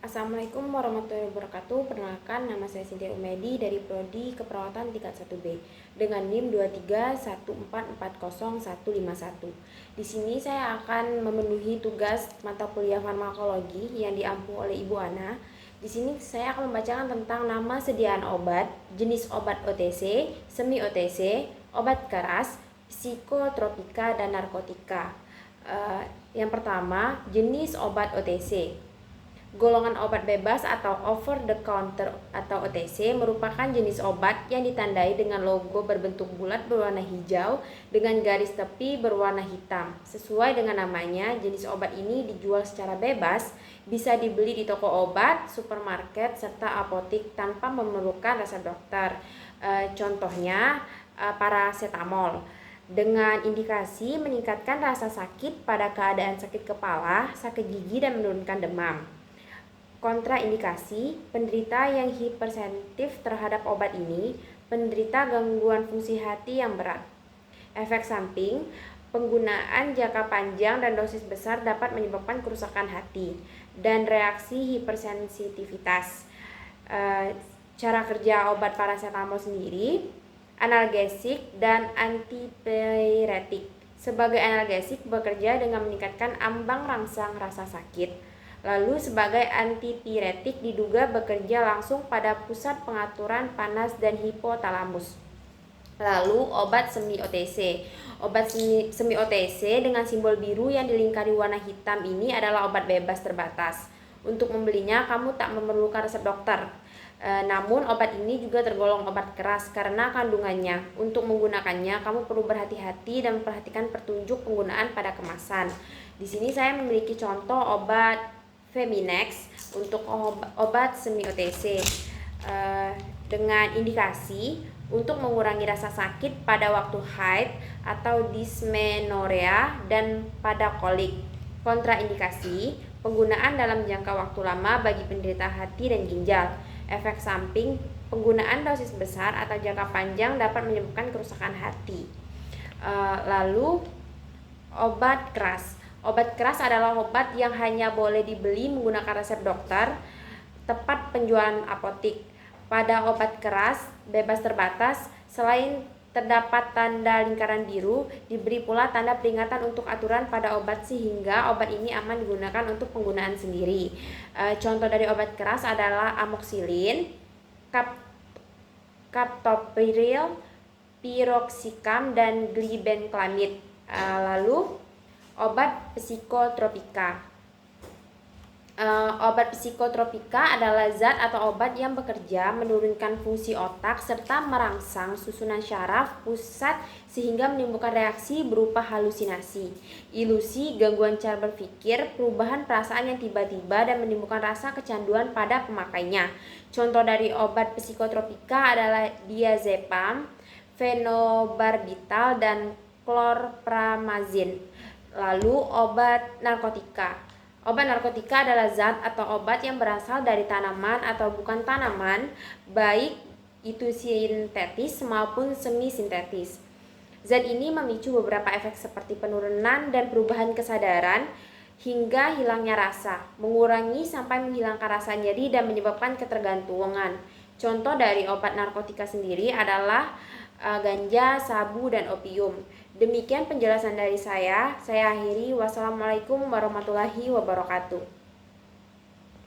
Assalamualaikum warahmatullahi wabarakatuh. Perkenalkan, nama saya Cynthia Umedi dari Prodi Keperawatan tingkat 1B dengan NIM 231440151. Di sini saya akan memenuhi tugas mata kuliah farmakologi yang diampu oleh Ibu Ana. Di sini saya akan membacakan tentang nama sediaan obat, jenis obat OTC, semi OTC, obat keras, psikotropika, dan narkotika. Yang pertama, jenis obat OTC. Golongan obat bebas atau over the counter atau OTC merupakan jenis obat yang ditandai dengan logo berbentuk bulat berwarna hijau dengan garis tepi berwarna hitam. Sesuai dengan namanya, jenis obat ini dijual secara bebas, bisa dibeli di toko obat, supermarket, serta apotik tanpa memerlukan resep dokter. Contohnya, paracetamol. Dengan indikasi meningkatkan rasa sakit pada keadaan sakit kepala, sakit gigi, dan menurunkan demam. Kontraindikasi, penderita yang hipersensitif terhadap obat ini, penderita gangguan fungsi hati yang berat. Efek samping, penggunaan jangka panjang dan dosis besar dapat menyebabkan kerusakan hati dan reaksi hipersensitivitas. Cara kerja obat paracetamol sendiri, analgesik dan antipiretik. Sebagai analgesik bekerja dengan meningkatkan ambang rangsang rasa sakit. Lalu sebagai antipiretik diduga bekerja langsung pada pusat pengaturan panas dan hipotalamus. Lalu obat semi OTC. Obat semi OTC dengan simbol biru yang dilingkari warna hitam ini adalah obat bebas terbatas. Untuk membelinya kamu tak memerlukan resep dokter. Namun obat ini juga tergolong obat keras karena kandungannya. Untuk menggunakannya kamu perlu berhati-hati dan memperhatikan petunjuk penggunaan pada kemasan. Di sini saya memiliki contoh obat Feminex untuk obat semi OTC dengan indikasi untuk mengurangi rasa sakit pada waktu haid atau dysmenorrhea dan pada kolik. Kontraindikasi, penggunaan dalam jangka waktu lama bagi penderita hati dan ginjal. Efek samping, penggunaan dosis besar atau jangka panjang dapat menyebabkan kerusakan hati. Lalu obat keras. Obat keras adalah obat yang hanya boleh dibeli menggunakan resep dokter, tempat penjualan apotik. Pada obat keras bebas terbatas, selain terdapat tanda lingkaran biru, diberi pula tanda peringatan untuk aturan pada obat sehingga obat ini aman digunakan untuk penggunaan sendiri. Contoh dari obat keras adalah amoxicillin, captopril, piroxicam, dan glibenclamid. Lalu obat psikotropika. Obat psikotropika adalah zat atau obat yang bekerja menurunkan fungsi otak serta merangsang susunan syaraf pusat sehingga menimbulkan reaksi berupa halusinasi, ilusi, gangguan cara berpikir, perubahan perasaan yang tiba-tiba, dan menimbulkan rasa kecanduan pada pemakainya. Contoh dari obat psikotropika adalah diazepam, fenobarbital, dan chlorpromazine. Lalu obat narkotika. Obat narkotika adalah zat atau obat yang berasal dari tanaman atau bukan tanaman, baik itu sintetis maupun semi sintetis. Zat ini memicu beberapa efek seperti penurunan dan perubahan kesadaran hingga hilangnya rasa, mengurangi sampai menghilangkan rasa nyeri, dan menyebabkan ketergantungan. Contoh dari obat narkotika sendiri adalah ganja, sabu, dan opium. Demikian penjelasan dari saya. Saya akhiri. Wassalamualaikum warahmatullahi wabarakatuh.